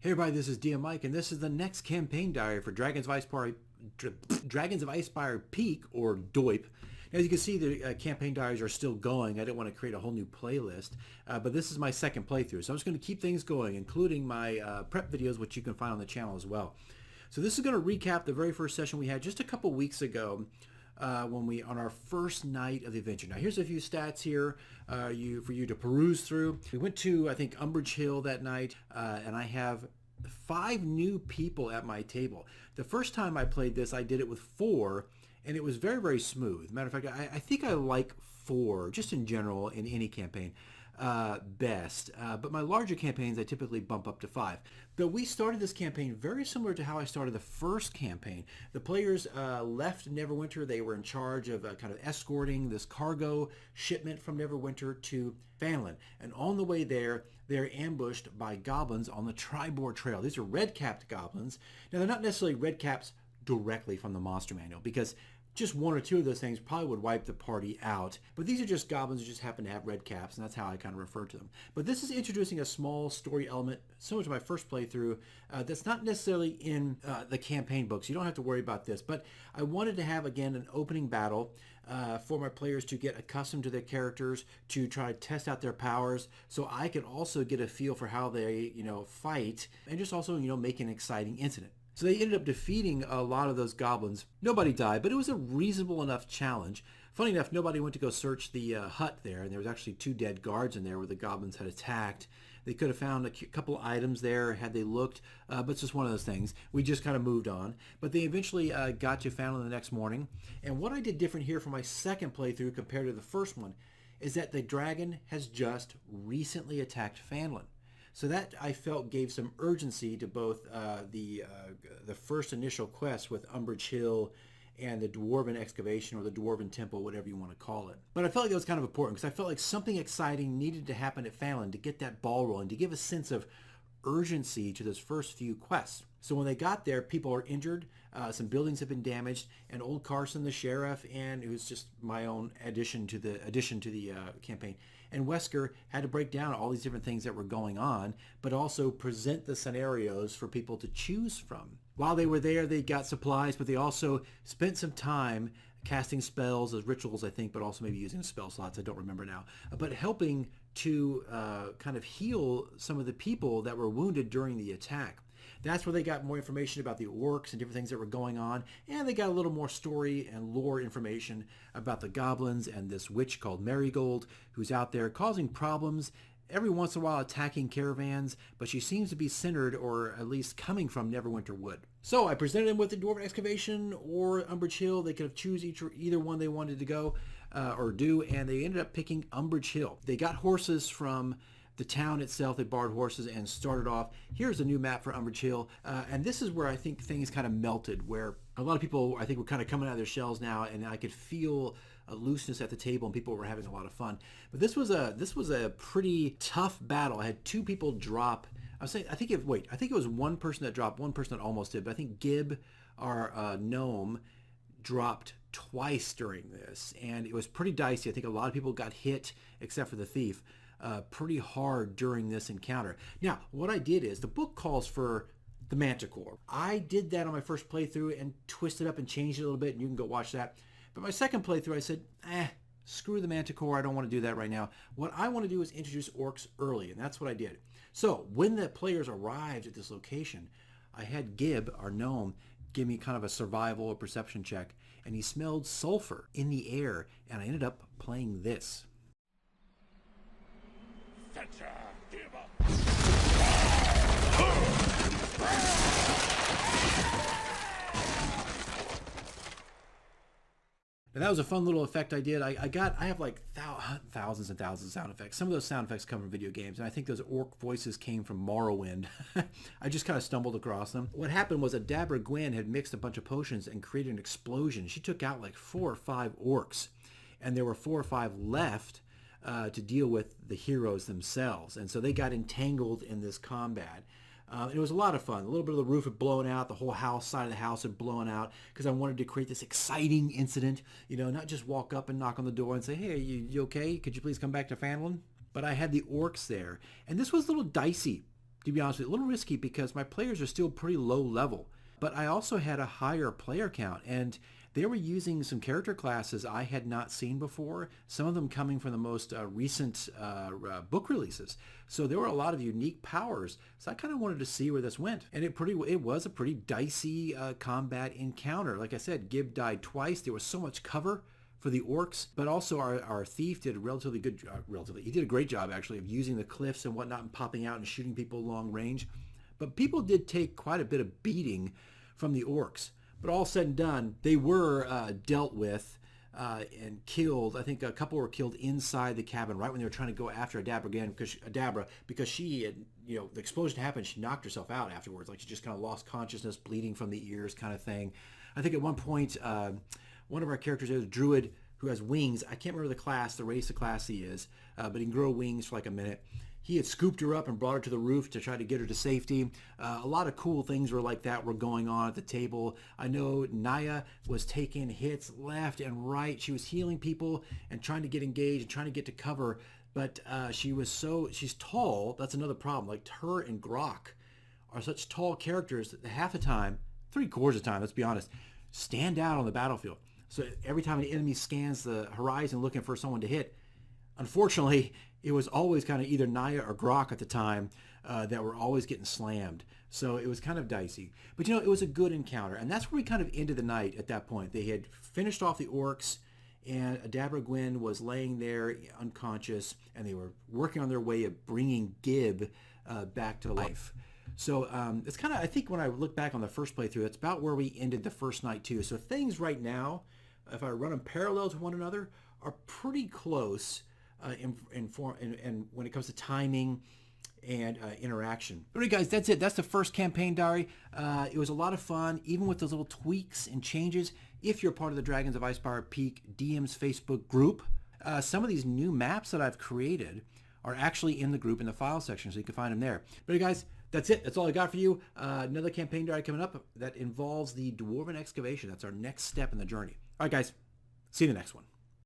Hey everybody, this is DM Mike, and this is the next campaign diary for Dragons of Icefire Peak, or DOIP. As you can see, the campaign diaries are still going. I didn't want to create a whole new playlist, but this is my second playthrough, so I'm just going to keep things going, including my prep videos, which you can find on the channel as well. So this is going to recap the very first session we had just a couple weeks ago, on our first night of the adventure. Now here's a few stats here for you to peruse through. We went to, I think, Umbrage Hill that night, and I have 5 new people at my table. The first time I played this, I did it with 4, and it was very, very smooth. Matter of fact, I think I like 4, just in general, in any campaign, best. But my larger campaigns, I typically bump up to 5. But we started this campaign very similar to how I started the first campaign. The players left Neverwinter. They were in charge of kind of escorting this cargo shipment from Neverwinter to Fanlin. And on the way there, they're ambushed by goblins on the Tribord Trail. These are red-capped goblins. Now, they're not necessarily red caps directly from the monster manual, because just 1 or 2 of those things probably would wipe the party out. But these are just goblins who just happen to have red caps, and that's how I kind of refer to them. But this is introducing a small story element, similar to my first playthrough, that's not necessarily in the campaign books. You don't have to worry about this. But I wanted to have, again, an opening battle for my players to get accustomed to their characters, to try to test out their powers, so I could also get a feel for how they, fight, and just also, make an exciting incident. So they ended up defeating a lot of those goblins. Nobody died, but it was a reasonable enough challenge. Funny enough, nobody went to go search the hut there, and there was actually 2 dead guards in there where the goblins had attacked. They could have found a couple items there had they looked, but it's just one of those things. We just kind of moved on. But they eventually got to Fanlin the next morning. And what I did different here for my second playthrough compared to the first one is that the dragon has just recently attacked Fanlin. So that, I felt, gave some urgency to both the first initial quest with Umbrage Hill and the Dwarven Excavation, or the Dwarven Temple, whatever you want to call it. But I felt like it was kind of important, because I felt like something exciting needed to happen at Fanlin to get that ball rolling, to give a sense of urgency to those first few quests. So when they got there, people are injured, some buildings have been damaged, and old Carson, the sheriff, and it was just my own addition to the campaign, and Wesker had to break down all these different things that were going on, but also present the scenarios for people to choose from. While they were there, they got supplies, but they also spent some time casting spells as rituals, I think, but also maybe using spell slots, I don't remember now, but helping to kind of heal some of the people that were wounded during the attack. That's where they got more information about the orcs and different things that were going on, and they got a little more story and lore information about the goblins and this witch called Marigold, who's out there causing problems, every once in a while attacking caravans, but she seems to be centered, or at least coming from Neverwinter Wood. So I presented them with the Dwarven Excavation or Umbrage Hill. They could have choose either one they wanted to go or do, and they ended up picking Umbrage Hill. They got horses from the town itself. They borrowed horses and started off. Here's a new map for Umbrage Hill, and this is where I think things kind of melted, where a lot of people, I think, were kind of coming out of their shells now, and I could feel a looseness at the table, and people were having a lot of fun. But this was a pretty tough battle. I had 2 people drop. I think it was 1 person that dropped, 1 person that almost did, but I think Gib, our gnome, dropped twice during this, and it was pretty dicey. I think a lot of people got hit, except for the thief, pretty hard during this encounter. Now, what I did is, the book calls for the Manticore. I did that on my first playthrough and twisted up and changed it a little bit, and you can go watch that. But my second playthrough, I said, screw the Manticore. I don't want to do that right now. What I want to do is introduce orcs early, and that's what I did. So when the players arrived at this location, I had Gib, our gnome, give me kind of a survival or perception check, and he smelled sulfur in the air, and I ended up playing this. Now, that was a fun little effect I did. I have like thousands and thousands of sound effects. Some of those sound effects come from video games, and I think those orc voices came from Morrowind. I just kind of stumbled across them. What happened was that Dabra Gwen had mixed a bunch of potions and created an explosion. She took out like 4 or 5 orcs, and there were 4 or 5 left to deal with the heroes themselves. And so they got entangled in this combat. It was a lot of fun. A little bit of the roof had blown out. The whole side of the house had blown out, because I wanted to create this exciting incident. Not just walk up and knock on the door and say, hey, you okay? Could you please come back to Fanlin? But I had the orcs there. And this was a little dicey, to be honest with you, a little risky because my players are still pretty low level. But I also had a higher player count, and they were using some character classes I had not seen before, some of them coming from the most recent book releases. So there were a lot of unique powers. So I kind of wanted to see where this went. And it was a pretty dicey combat encounter. Like I said, Gib died twice. There was so much cover for the orcs, but also our thief did a relatively good job. He did a great job, actually, of using the cliffs and whatnot and popping out and shooting people long range. But people did take quite a bit of beating from the orcs. But all said and done, they were dealt with and killed. I think a couple were killed inside the cabin right when they were trying to go after Adabra again, because she had, the explosion happened. She knocked herself out afterwards. Like she just kind of lost consciousness, bleeding from the ears kind of thing. I think at one point, one of our characters is a druid who has wings. I can't remember the race of class he is, but he can grow wings for like a minute. He had scooped her up and brought her to the roof to try to get her to safety. A lot of cool things were like that were going on at the table. I know Naya was taking hits left and right. She was healing people and trying to get engaged and trying to get to cover. But she's tall. That's another problem. Like her and Grok are such tall characters that half the time, 3/4 of the time, let's be honest, stand out on the battlefield. So every time an enemy scans the horizon looking for someone to hit, unfortunately, it was always kind of either Naya or Grok at the time that were always getting slammed. So it was kind of dicey. But it was a good encounter. And that's where we kind of ended the night at that point. They had finished off the orcs, and Adabra Gwyn was laying there unconscious, and they were working on their way of bringing Gib back to life. So it's kind of, I think when I look back on the first playthrough, that's about where we ended the first night too. So things right now, if I run them parallel to one another, are pretty close. And when it comes to timing and interaction. All right, guys, that's it. That's the first campaign diary. It was a lot of fun, even with those little tweaks and changes. If you're part of the Dragons of Icespire Peak DM's Facebook group, some of these new maps that I've created are actually in the group in the file section, so you can find them there. But guys, that's it. That's all I got for you. Another campaign diary coming up that involves the Dwarven Excavation. That's our next step in the journey. All right, guys, see you in the next one.